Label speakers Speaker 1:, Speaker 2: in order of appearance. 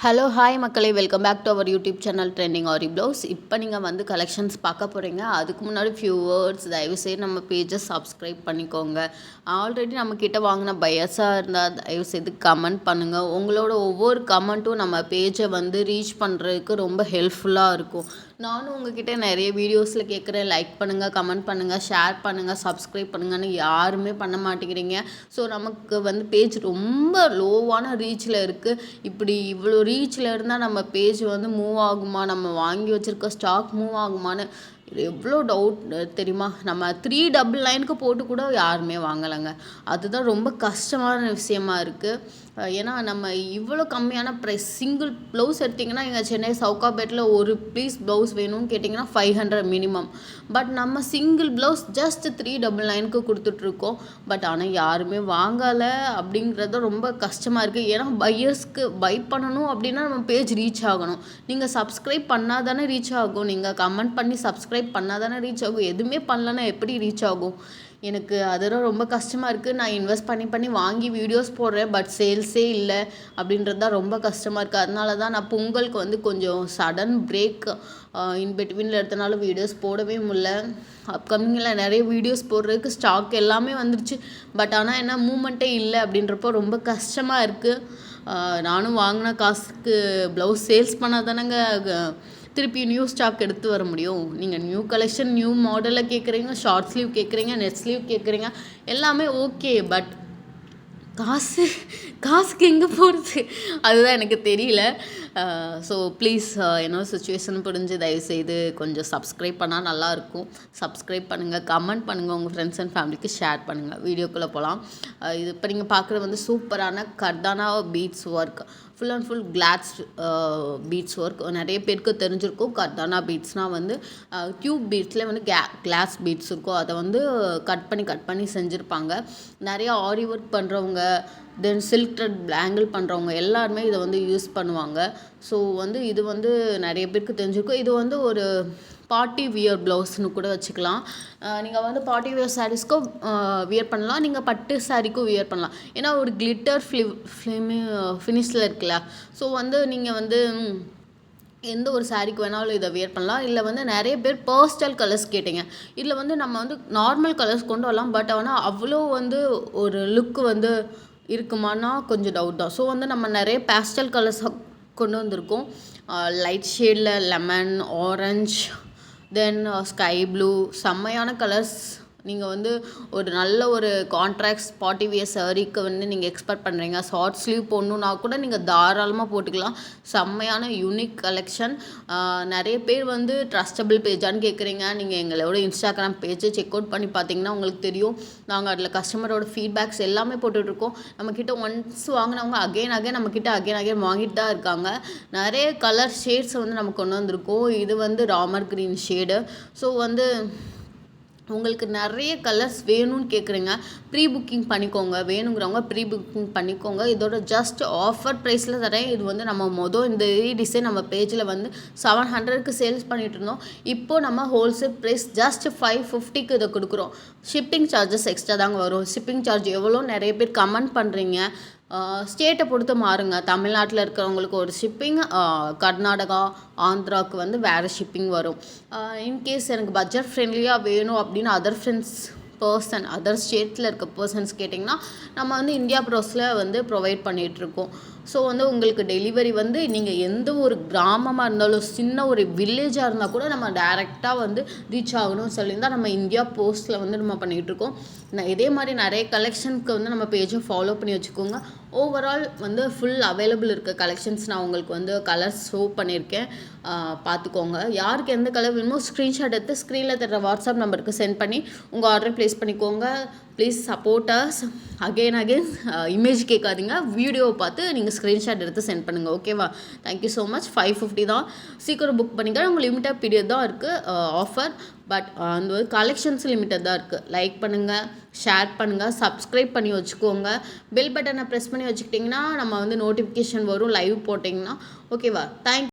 Speaker 1: Hello hi மக்களே, welcome back to our YouTube channel trending Aari blouse. இப்போ நீங்கள் வந்து கலெக்ஷன்ஸ் பார்க்க போகிறீங்க. அதுக்கு முன்னாடி ஃபியூ வேர்ட்ஸ், தயவுசெய்து நம்ம பேஜை சப்ஸ்கிரைப் பண்ணிக்கோங்க. ஆல்ரெடி நம்மக்கிட்ட வாங்கின பையர்ஸாக இருந்தால் தயவுசெய்து கமெண்ட் பண்ணுங்கள். உங்களோட ஒவ்வொரு கமெண்ட்டும் நம்ம பேஜை வந்து ரீச் பண்ணுறதுக்கு ரொம்ப ஹெல்ப்ஃபுல்லாக இருக்கும். நானும் உங்ககிட்ட நிறைய வீடியோஸில் கேட்குறேன், லைக் பண்ணுங்கள், கமெண்ட் பண்ணுங்கள், ஷேர் பண்ணுங்கள், சப்ஸ்கிரைப் பண்ணுங்கன்னு யாருமே பண்ண மாட்டேங்கிறீங்க. ஸோ நமக்கு வந்து பேஜ் ரொம்ப லோவான ரீச்சில் இருக்குது. இப்படி இவ்வளோ ரீச்சில் இருந்தால் நம்ம பேஜ் வந்து மூவ் ஆகுமா, நம்ம வாங்கி வச்சுருக்க ஸ்டாக் மூவ் ஆகுமான்னு எவ்வளோ டவுட் தெரியுமா? நம்ம 399க்கு போட்டு கூட யாருமே வாங்கலைங்க. அதுதான் ரொம்ப கஷ்டமான விஷயமா இருக்குது. ஏன்னா நம்ம இவ்வளோ கம்மியான ப்ரைஸ், சிங்கிள் ப்ளவுஸ் எடுத்திங்கன்னா எங்கள் சென்னை சவுகாபேட்டில் ஒரு பீஸ் ப்ளவுஸ் வேணும்னு கேட்டிங்கன்னா 500 மினிமம். பட் நம்ம சிங்கிள் ப்ளவுஸ் ஜஸ்ட் 399க்கு கொடுத்துட்ருக்கோம். பட் ஆனால் யாருமே வாங்கலை அப்படிங்கிறது ரொம்ப கஷ்டமாக இருக்குது. ஏன்னா பையர்ஸ்க்கு பை பண்ணணும் அப்படின்னா நம்ம பேஜ் ரீச் ஆகணும். நீங்கள் சப்ஸ்கிரைப் பண்ணால் தானே ரீச் ஆகும். நீங்கள் கமெண்ட் பண்ணி சப்ஸ்கிரைப் பண்ணால் தானே ரீச் ஆகும். எதுவுமே பண்ணலன்னா எப்படி ரீச் ஆகும்? எனக்கு அதெல்லாம் ரொம்ப கஷ்டமாக இருக்குது. நான் இன்வெஸ்ட் பண்ணி வாங்கி வீடியோஸ் போடுறேன், பட் சேல்ஸே இல்லை அப்படின்றது தான் ரொம்ப கஷ்டமாக இருக்குது. அதனால தான் நான் பொங்கலுக்கு வந்து கொஞ்சம் சடன் பிரேக் இன் பிட்வீனில் எடுத்தனால வீடியோஸ் போடவே முடியல. அப்கமிங்கில் நிறைய வீடியோஸ் போடுறதுக்கு ஸ்டாக் எல்லாமே வந்துருச்சு. பட் ஆனால் என்ன மூமெண்ட்டே இல்லை அப்படின்றப்போ ரொம்ப கஷ்டமாக இருக்குது. நானும் வாங்கின காசுக்கு ப்ளவுஸ் சேல்ஸ் பண்ணால் தானேங்க திருப்பி நியூ ஸ்டாக் எடுத்து வர முடியும். நீங்கள் நியூ கலெக்ஷன், நியூ மாடலில் கேட்குறீங்க, ஷார்ட் ஸ்லீவ் கேட்குறீங்க, நெட் ஸ்லீவ் கேட்குறீங்க, எல்லாமே ஓகே. பட் காசுக்கு எங்கே போகிறது அதுதான் எனக்கு தெரியல. ஸோ ப்ளீஸ் என்னோட சுச்சுவேஷன் புரிஞ்சு தயவுசெய்து கொஞ்சம் சப்ஸ்கிரைப் பண்ணால் நல்லாயிருக்கும். சப்ஸ்கிரைப் பண்ணுங்கள், கமெண்ட் பண்ணுங்கள், உங்கள் ஃப்ரெண்ட்ஸ் அண்ட் ஃபேமிலிக்கு ஷேர் பண்ணுங்கள். வீடியோக்குள்ளே போகலாம். இது இப்போ நீங்கள் பார்க்குறது வந்து சூப்பரான கர்தானா beads work, full and full class beads work. நிறைய பேருக்கு தெரிஞ்சிருக்கும் கர்தானா பீட்ஸ்னால் வந்து டியூப் பீட்ஸில் வந்து கிளாஸ் பீட்ஸ் இருக்கும். அதை வந்து கட் பண்ணி செஞ்சுருப்பாங்க. நிறைய ஆரி ஒர்க் பண்ணுறவங்க, தென் சில்க் த்ரெட் பேங்கிள் பண்ணுறவங்க எல்லாருமே இதை வந்து யூஸ் பண்ணுவாங்க. ஸோ வந்து இது வந்து நிறைய பேருக்கு தெரிஞ்சிருக்கும். இது வந்து ஒரு பார்ட்டி வியர் ப்ளவுஸ்னு கூட வச்சுக்கலாம். நீங்கள் வந்து பார்ட்டி வியர் சாரீஸ்க்கும் வியர் பண்ணலாம், நீங்கள் பட்டு சாரீக்கும் வியர் பண்ணலாம். ஏன்னா ஒரு கிளிட்டர் ஃபினிஷில் இருக்குல்ல. ஸோ வந்து நீங்கள் வந்து எந்த ஒரு சாரீக்கு வேணாலும் இதை வியர் பண்ணலாம். இல்லை வந்து நிறைய பேர் பேஸ்டல் கலர்ஸ் கேட்டிங்க. இதில் வந்து நம்ம வந்து நார்மல் கலர்ஸ் கொண்டு வரலாம். பட் ஆனால் அவ்வளோ வந்து ஒரு லுக்கு வந்து இருக்குமானா கொஞ்சம் டவுட் தான். ஸோ வந்து நம்ம நிறைய பேஸ்டல் கலர்ஸ் கொண்டு வந்திருக்கோம். லைட் ஷேடில் லெமன், ஆரஞ்ச், தென் ஸ்கை ப்ளூ, செம்மையான கலர்ஸ். நீங்கள் வந்து ஒரு நல்ல ஒரு கான்ட்ராக்ட் பார்ட்டி வியர் சாரீக்கு வந்து நீங்கள் எக்ஸ்பெக்ட் பண்ணுறீங்க, ஷார்ட் ஸ்லீவ் போடணுன்னா கூட நீங்கள் தாராளமாக போட்டுக்கலாம். செம்மையான யூனிக் கலெக்ஷன். நிறைய பேர் வந்து ட்ரஸ்டபிள் பேஜான்னு கேட்குறீங்க. நீங்கள் எங்களோட இன்ஸ்டாகிராம் பேஜை செக் அவுட் பண்ணி பார்த்தீங்கன்னா உங்களுக்கு தெரியும். நாங்கள் அதில் கஸ்டமரோட ஃபீட்பேக்ஸ் எல்லாமே போட்டுட்ருக்கோம். நம்மக்கிட்ட ஒன்ஸ் வாங்கினவங்க அகைன் நம்மக்கிட்ட அகைன் வாங்கிட்டு தான் இருக்காங்க. நிறைய கலர் ஷேட்ஸ் வந்து நம்ம கொண்டு வந்திருக்கோம். இது வந்து ராமர் க்ரீன் ஷேடு. ஸோ வந்து உங்களுக்கு நிறைய கலர்ஸ் வேணும்னு கேட்குறீங்க, ப்ரீ புக்கிங் பண்ணிக்கோங்க. வேணுங்கிறவங்க ப்ரீ புக்கிங் பண்ணிக்கோங்க. இதோட ஜஸ்ட் ஆஃபர் ப்ரைஸில் தரேன். இது வந்து நம்ம இந்த டிசைன் நம்ம பேஜில் வந்து 700க்கு சேல்ஸ் பண்ணிகிட்டு இருந்தோம். இப்போது நம்ம ஹோல்சேல் ப்ரைஸ் ஜஸ்ட் 550க்கு இதை கொடுக்குறோம். ஷிப்பிங் சார்ஜஸ் எக்ஸ்ட்ரா தாங்க வரும். ஷிப்பிங் சார்ஜ் எவ்வளோ நிறைய பேர் கமெண்ட் பண்ணுறீங்க. ஸ்டேட்டை பொறுத்து மாறுங்க. தமிழ்நாட்டில் இருக்கிறவங்களுக்கு ஒரு ஷிப்பிங், கர்நாடகா, ஆந்திராவுக்கு வந்து வேறு ஷிப்பிங் வரும். இன்கேஸ் எனக்கு பட்ஜெட் ஃப்ரெண்ட்லியாக வேணும் அப்படின்னு அதர் ஸ்டேட்டில் இருக்க பர்சன்ஸ் கேட்டிங்கன்னா நம்ம வந்து இந்தியா ப்ரோஸில் வந்து ப்ரொவைட் பண்ணிகிட்ருக்கோம். ஸோ வந்து உங்களுக்கு டெலிவரி வந்து நீங்கள் எந்த ஒரு கிராமமாக இருந்தாலும், சின்ன ஒரு வில்லேஜாக இருந்தால் கூட நம்ம டைரெக்டாக வந்து ரீச் ஆகணும்னு சொல்லியிருந்தால் நம்ம இந்தியா போஸ்ட்டில் வந்து நம்ம பண்ணிகிட்ருக்கோம். இதே மாதிரி நிறைய கலெக்ஷனுக்கு வந்து நம்ம பேஜை ஃபாலோ பண்ணி வச்சுக்கோங்க. ஓவரால் வந்து ஃபுல் அவைலபிள் இருக்க கலெக்ஷன்ஸ் நான் உங்களுக்கு வந்து கலர்ஸ் ஷோ பண்ணியிருக்கேன், பார்த்துக்கோங்க. யாருக்கு எந்த கலர் வேணுமோ ஸ்க்ரீன்ஷாட் எடுத்து ஸ்க்ரீனில் தர வாட்ஸ்அப் நம்பருக்கு சென்ட் பண்ணி உங்கள் ஆர்டரை ப்ளேஸ் பண்ணிக்கோங்க. Please support us. Again image கேட்காதீங்க, வீடியோவை பார்த்து நீங்கள் ஸ்க்ரீன்ஷாட் எடுத்து சென்ட் பண்ணுங்கள். ஓகேவா? Thank you so much. 550 தான். சீக்கிரம் புக் பண்ணிக்க. உங்கள் லிமிட்டட் பீரியட் தான் இருக்குது ஆஃபர். பட் அந்த கலெக்ஷன்ஸ் லிமிட்டட் தான் இருக்குது. லைக் பண்ணுங்கள், ஷேர் பண்ணுங்கள், சப்ஸ்கிரைப் பண்ணி வச்சுக்கோங்க. பெல் பட்டனை ப்ரெஸ் பண்ணி வச்சுக்கிட்டிங்கன்னா நம்ம வந்து நோட்டிஃபிகேஷன் வரும் லைவ் போட்டிங்கன்னா. ஓகேவா? தேங்க்யூ.